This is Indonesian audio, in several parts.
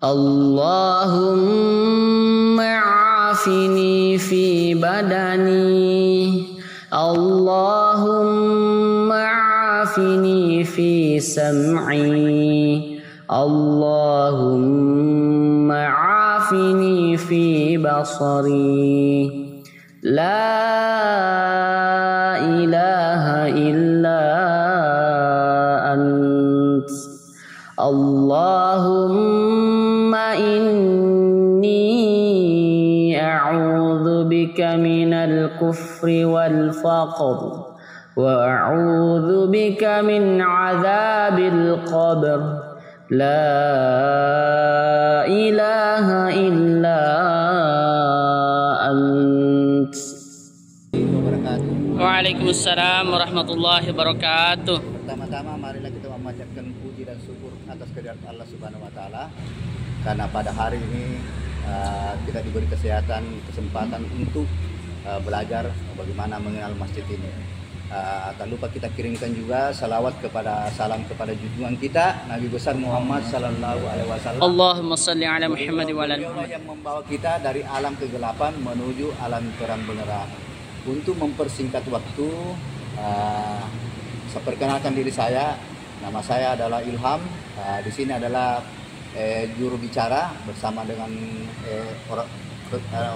Allahumma afini fi badani, Allahumma afini fi sam'i, Allahumma afini fi basari. La ilaha illa ant, Allahumma inni a'udzu bika minal kufri wal faqr wa a'udzu bika min 'adzabil qabr. La ilaha illa ant. Waalaikumsalam warahmatullahi wabarakatuh. Pertama-tama marilah kita memanjatkan puji dan syukur atas kehadirat Allah Subhanahu wa taala, karena pada hari ini kita diberi kesempatan untuk belajar bagaimana mengenal masjid ini. Tak lupa kita kirimkan juga salam kepada junjungan kita Nabi besar Muhammad sallallahu alaihi wasallam. Allahumma shalli ala Muhammad wa ala Muhammad. Yang membawa kita dari alam kegelapan menuju alam terang benderang. Untuk mempersingkat waktu, saya perkenalkan diri saya. Nama saya adalah Ilham. Di sini adalah juru bicara bersama dengan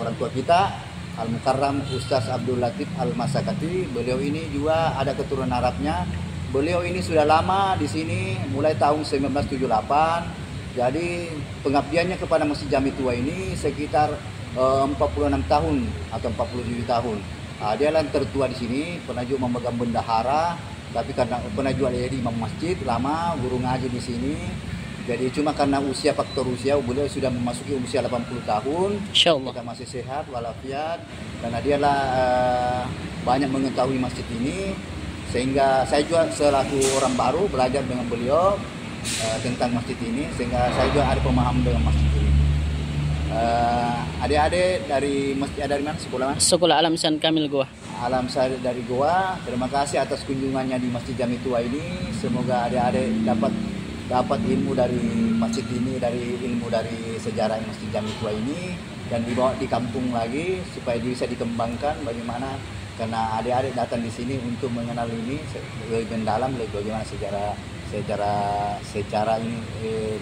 orang tua kita, Al-Mukarram Ustaz Abdul Latif Al-Masakati. Beliau ini juga ada keturunan Arabnya. Beliau ini sudah lama di sini, mulai tahun 1978. Jadi pengabdiannya kepada Masjid Jami Tua ini sekitar 46 tahun atau 47 tahun. Dia yang tertua di sini, pernah juga memegang bendahara, tapi karena pernah juga jadi imam masjid lama, guru ngaji di sini. Jadi cuma karena faktor usia, beliau sudah memasuki usia 80 tahun. Insyaallah. Kita masih sehat walafiat, karena dialah banyak mengetahui masjid ini, sehingga saya juga selaku orang baru belajar dengan beliau tentang masjid ini, sehingga saya juga ada pemahaman dengan masjid ini. Adik-adik dari masjid dari mana sekolah? Sekolah Al Ihsan Kamil Goa. Alam saya dari Goa. Terima kasih atas kunjungannya di Masjid Jami Tua ini. Semoga adik-adik dapat ilmu dari masjid ini, dari ilmu dari sejarah Masjid Jami Tua ini, dan dibawa di kampung lagi supaya bisa dikembangkan bagaimana, karena adik-adik datang di sini untuk mengenal ini lebih mendalam bagaimana secara ini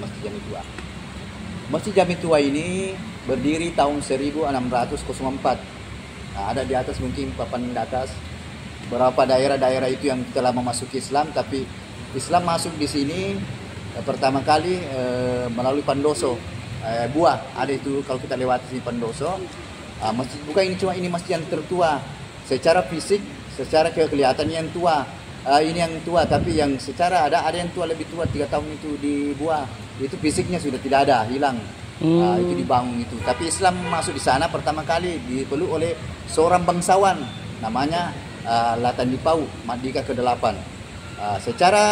Masjid Jami Tua. Masjid Jami Tua ini berdiri tahun 1604. Nah, ada di atas mungkin papan di atas beberapa daerah-daerah itu yang telah memasuki Islam, tapi Islam masuk di sini pertama kali melalui Pandoso, Buah. Ada itu kalau kita lewati sini Pandoso. Masjid bukan ini, cuma ini masjid yang tertua secara fisik, secara kelihatan yang tua. Ini yang tua, tapi yang secara ada yang tua lebih tua 3 tahun itu di Buah. Itu fisiknya sudah tidak ada, hilang. Itu dibangun itu. Tapi Islam masuk di sana pertama kali dipeluk oleh seorang bangsawan namanya Latan Dipau, Mardika ke-8. Secara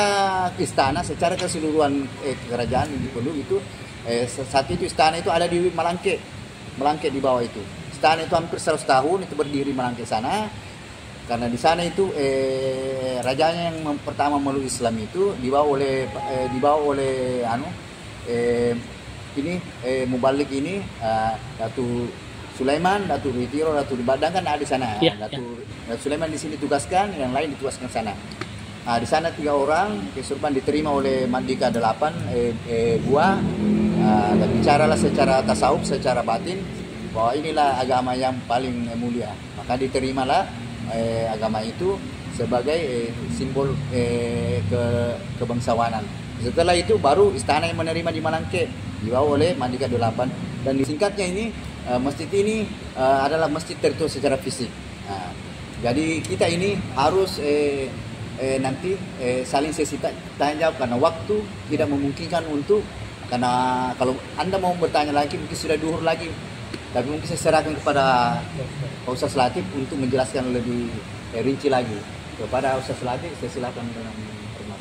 istana, secara keseluruhan kerajaan dipeluk itu, saat itu istana itu ada di Malangke di bawah itu. Istana itu hampir 100 tahun itu berdiri Malangke sana. Karena di sana itu rajanya yang pertama meluk Islam itu dibawa oleh Mubalik ini, Datu Sulaiman, Datu Ritiro, Datu Badang kan ada di sana. Datu Sulaiman di sini tugaskan, yang lain ditugaskan sana. Di sana 3 orang kesurupan diterima oleh Mardika 8 Buah, dan bicaralah secara tasawuf, secara batin bahwa inilah agama yang paling mulia. Maka diterimalah agama itu sebagai simbol kebangsawanan. Setelah itu baru istana yang menerima di Malangke dibawa oleh Mardika 8. Dan disingkatnya ini masjid ini adalah masjid tertua secara fisik. Jadi kita ini harus nanti saling sesi tanya jawab, karena waktu tidak memungkinkan untuk, karena kalau Anda mau bertanya lagi mungkin sudah duhur lagi, tapi mungkin saya serahkan kepada Ustaz Latif untuk menjelaskan lebih rinci lagi. Kepada Ustaz Latif saya silakan dengan hormat.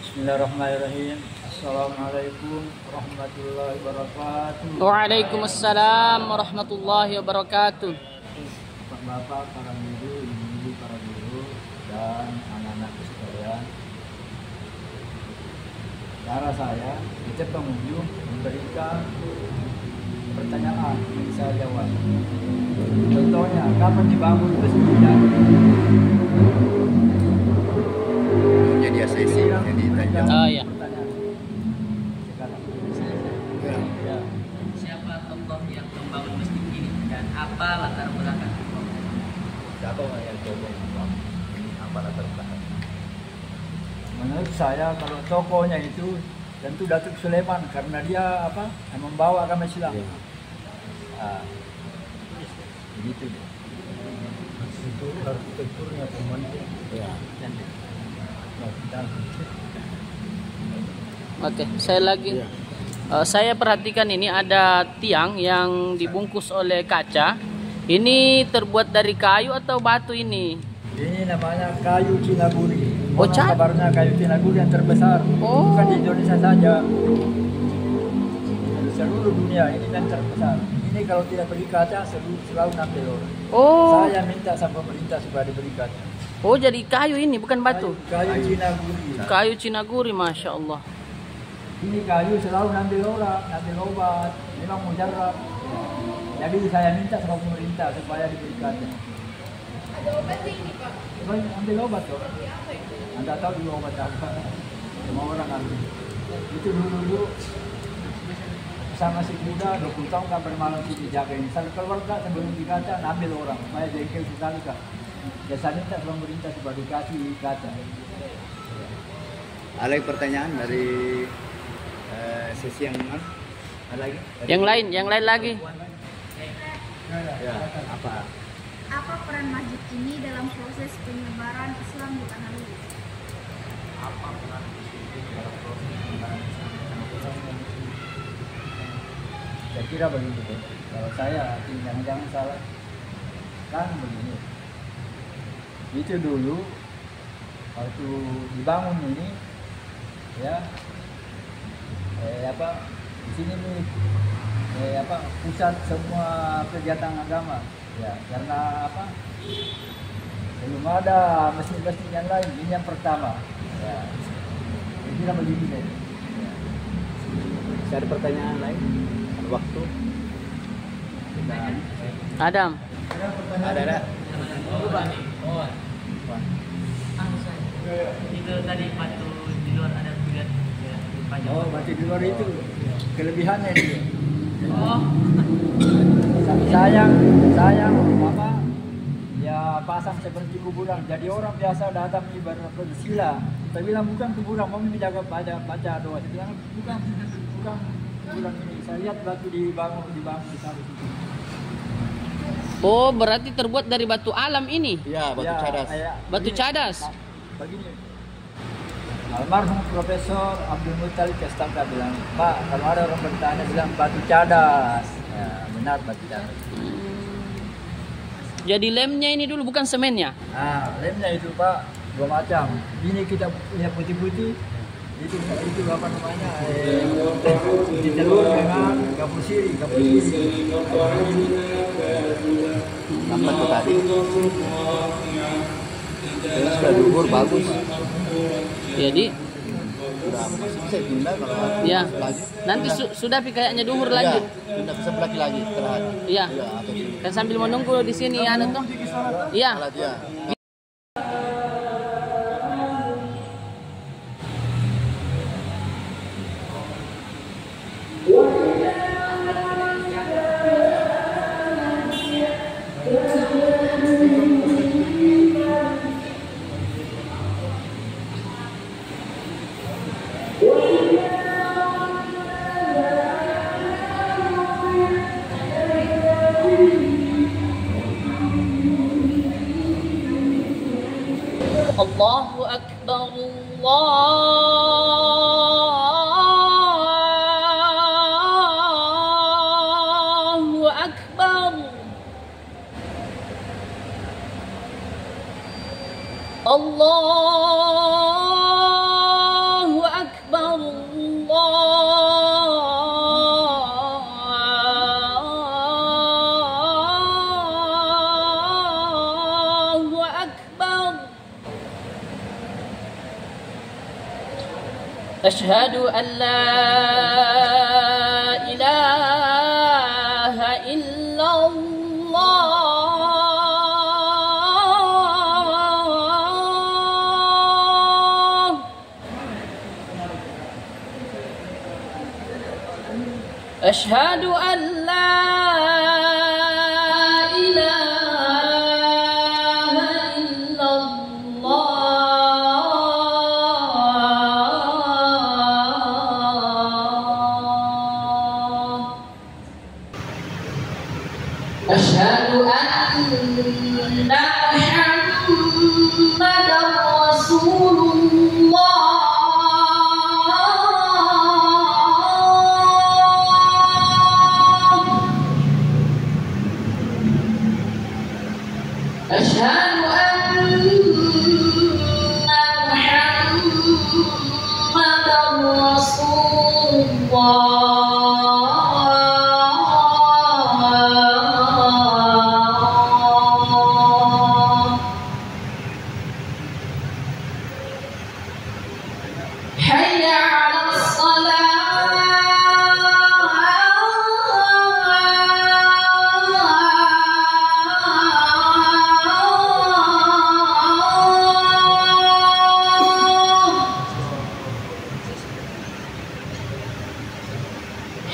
Bismillahirrahmanirrahim. Assalamualaikum warahmatullahi wabarakatuh. Waalaikumsalam warahmatullahi wabarakatuh. Bapak-bapak, para guru, ibu-ibu, para guru, dan anak-anak sekalian. Cara saya, kita pengunjung memberikan pertanyaan yang saya jawab. Contohnya, kapan dibangun masjid? Jadi ACC yang ditanya. Oh ya. Pertanyaan. Sekarang. Ya. Siapa tokoh yang membangun masjid ini dan apa latar belakang? Siapa yang coba membangun? Apa latar belakang? Menurut saya kalau tokohnya itu tentu Datuk Sulaiman karena dia apa? Membawa agama Islam. Ah, begitu dia. Itu arsitekturnya pemanjang. Ya. Oke, saya lagi. Iya. Saya perhatikan ini ada tiang yang dibungkus oleh kaca. Ini terbuat dari kayu atau batu ini? Ini namanya kayu Cinaguri. Oh, Konon kabarnya kayu Cinaguri yang terbesar. Oh. Bukan di Indonesia saja. Di seluruh dunia ini yang terbesar. Ini kalau tidak beri kaca selalu ngambil orang. Oh. Saya minta sama pemerintah supaya diberi kaca. Oh, jadi kayu ini bukan batu. Kayu Cinaguri. Kayu Cinaguri, masya Allah. Ini kayu selalu ngambil orang, ngambil obat. Memang mujarab. Jadi saya minta sama pemerintah supaya diberi kaca. Ada obatnya ini, Pak. Ambil obat dong. Anda tahu dulu obat apa? Semua orang ambil. Itu dulu sama si muda 20 tahun kan bermalam di dijagain. Saya keluar tak sebelum dikaca ambil orang. Supaya jengkel sekali kan. Biasanya minta sama pemerintah supaya dikasih kaca. Ada lagi pertanyaan dari sesi yang mana? Ada lagi? Yang lain lagi. Ya, apa? Apa peran masjid ini dalam proses penyebaran Islam di tanah air? Saya kira begitu. Kalau saya jangan salah. Kan begini. Itu dulu waktu dibangun ini ya di sini nih pusat semua kegiatan agama ya karena belum ada masjid-masjid yang lain, ini yang pertama ya saya kira begitu deh ya. Bisa ada pertanyaan lain? Ada waktu? Adam. Ada. Itu tadi batu di luar ada lihat Oh, batu di luar itu kelebihannya itu. Oh. sayang apa ya pasang seperti kuburan, jadi orang biasa datang ibarat bersila. Saya bilang bukan kuburan, mau menjaga baca doa. Saya bilang bukan kuburan ini. Saya lihat batu dibangun di sana. Oh, berarti terbuat dari batu alam ini. Iya, batu cadas. Batu cadas. Begini. Almarhum Profesor Abdul Muttalib Kestaka bilang, Pak, kalau ada orang bertanya bilang batu cadas. Ya, benar batu cadas. Jadi lemnya ini dulu bukan semennya. Nah, lemnya itu Pak, dua macam. Ini kita punya putih-putih. Itu apa namanya? Ditelur dengan kapur siri. Nampak tuh tadi. Sudah dukur bagus. Jadi Sudah masih bisa ditunda kalau ya. lagi. Nanti sudah kayaknya duhur lanjut. Tunda bisa belaki lagi istirahat. Iya. Iya, atau sini. Kan sambil menunggu di sini anu tuh. Iya. Alat ya. Allahu Akbar, Allahu Akbar. Allahu Akbar, Allahu Akbar. أشهد أن لا إله إلا الله. أشهد أن لا أشهد أن محمدا رسول الله. أشهد أن محمدا رسول الله. حي على الصلاة.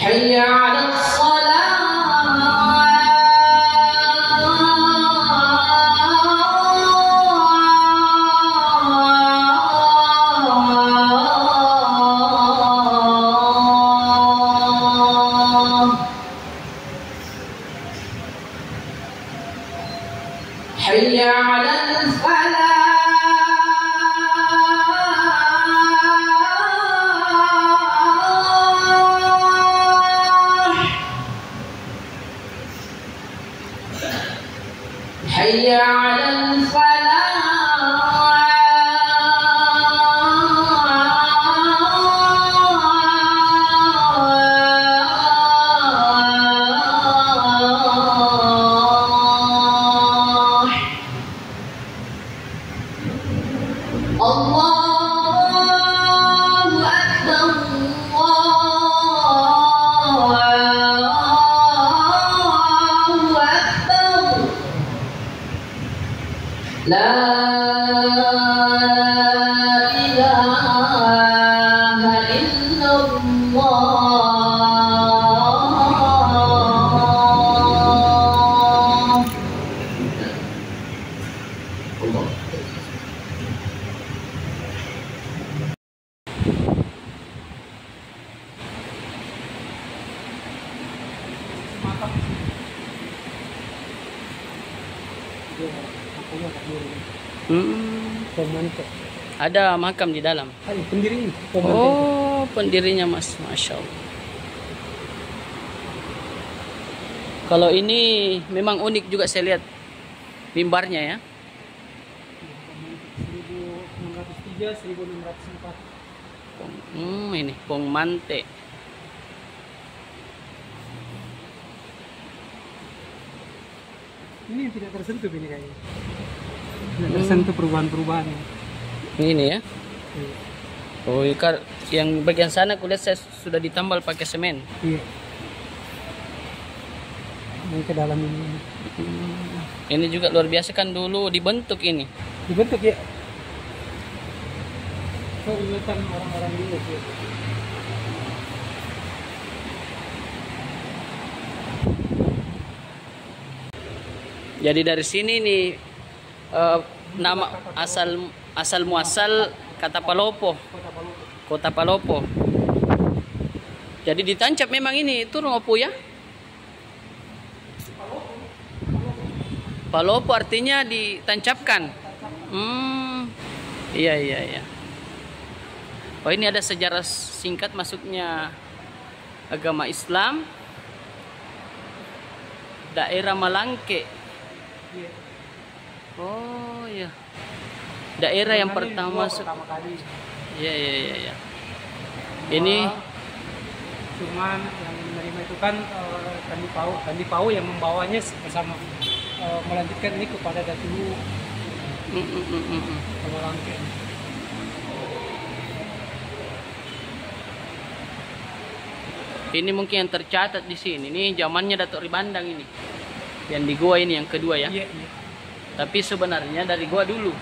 حي على حي على الفلاح. حي على الفلاح. الله أكبر الله أكبر. لا إله إلا الله. Ada makam di dalam. Pendirinya. Oh, pendirinya Mas, Masya Allah. Kalau ini memang unik juga saya lihat mimbarnya ya. 1603, 1604. Ini Pong Mante. Ini yang tidak tersentuh ini kayaknya. Tidak tersentuh perubahan-perubahan. Ini ya. Oh, yang bagian sana kulihat saya sudah ditambal pakai semen. Iya. Ini ke dalam ini. Ini juga luar biasa kan dulu dibentuk ini. Dibentuk ya. Kerumitan orang-orang dulu ya. Jadi dari sini nih nama asal muasal kata Palopo. Kota Palopo. Jadi ditancap memang ini turun opo ya? Palopo artinya ditancapkan. Iya. Oh, ini ada sejarah singkat masuknya agama Islam daerah Malangke. Oh ya, daerah yang pertama masuk. Iya. Ini cuman yang menerima itu kan Candi Pau yang membawanya bersama melanjutkan ini kepada Datu Malangke. Ini mungkin yang tercatat di sini. Ini zamannya Datuk Ribandang ini. Yang di gua ini yang kedua ya. Iya, iya. Tapi sebenarnya dari gua dulu.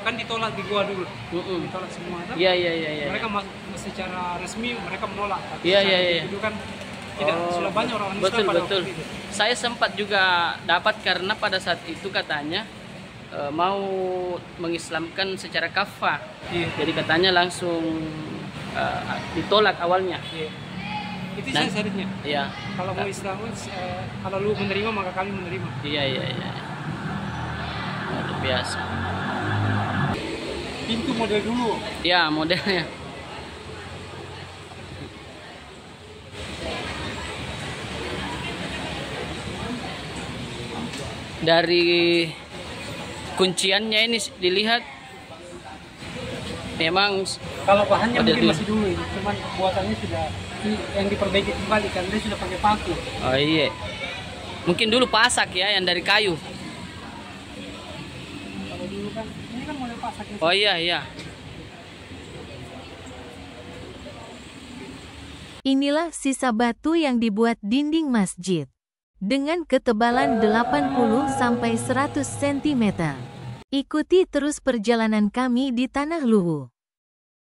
Kan ditolak di gua dulu. Ditolak semua. Iya, iya, iya, iya. Mereka secara resmi mereka menolak. Tapi Iya, saat iya, iya. itu kan tidak, sudah banyak orang Islam Betul, pada betul. waktu itu. Saya sempat juga dapat karena pada saat itu katanya mau mengislamkan secara kafah. Iya. Jadi katanya langsung ditolak awalnya. Iya. Itu Nah, saya syariatnya. Iya. Kalau mau Islam, kalau lu menerima maka kami menerima. Iya, iya, iya. Luar biasa. Pintu model dulu. Ya, modelnya. Dari kunciannya ini dilihat memang Kalau bahannya model mungkin dulu. masih dulu ini, cuman buatannya sudah yang diperbaiki kembali kan dia sudah pakai paku. Oh iya. Mungkin dulu pasak ya yang dari kayu. Kalau dulu kan ini kan model pasak. Oh iya, iya. Inilah sisa batu yang dibuat dinding masjid. Dengan ketebalan 80-100 cm. Ikuti terus perjalanan kami di Tanah Luwu.